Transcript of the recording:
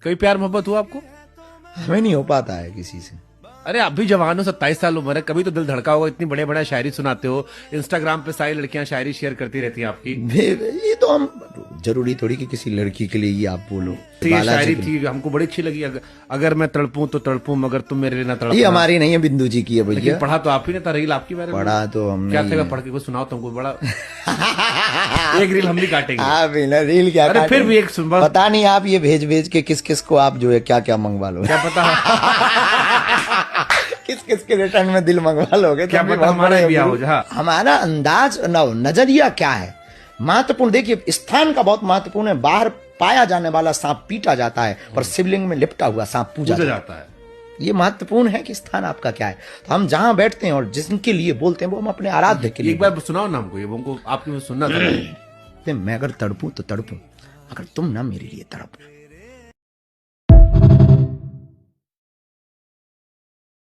कभी प्यार मोहब्बत हुआ आपको? हमें नहीं हो पाता है किसी से। अरे आप भी जवान हो, 27 साल उम्र है, कभी तो दिल धड़का होगा। इतनी बड़े बड़े शायरी सुनाते हो, इंस्टाग्राम पे सारी लड़कियां शायरी शेयर करती रहती हैं आपकी। ये तो हम जरूरी थोड़ी कि किसी लड़की के लिए ये आप बोलो। तो ये शायरी थी, हमको बड़ी अच्छी लगी। अगर मैं तड़पूं तो तड़पूं मगर तुम मेरे लिए ना तड़पना। ये हमारी नहीं है, बिंदु जी की है भैया। पढ़ा तो आप ही ने था, रील आपकी बारे में पढ़ा तो हमने। क्या थे, पढ़ के कुछ सुनाओ तुमको बड़ा। एक रील हम भी काटेंगे। आप रील क्या? अरे फिर भी एक पता नहीं आप ये भेज भेज के किस किस को आप जो है क्या क्या मंगवा लो, क्या पता। किस किस के रिटर्न में दिल मंगवा लोगे, क्या पता हमारा भी हो जाए। हमारा अंदाज नजरिया क्या है महत्वपूर्ण। देखिए स्थान का बहुत महत्वपूर्ण है। बाहर पाया जाने वाला सांप पीटा जाता है, पर शिवलिंग में लिपटा हुआ सांप पूजा जाता है। ये महत्वपूर्ण है कि स्थान आपका क्या है। तो हम जहां बैठते हैं और जिनके लिए बोलते हैं वो हम अपने आराध्य के लिए। एक बार सुनाओ ना हमको, ये हमको आपकी सुनना था। मैं अगर तड़पूं तो तड़पूं, अगर तुम ना मेरे लिए तड़पना।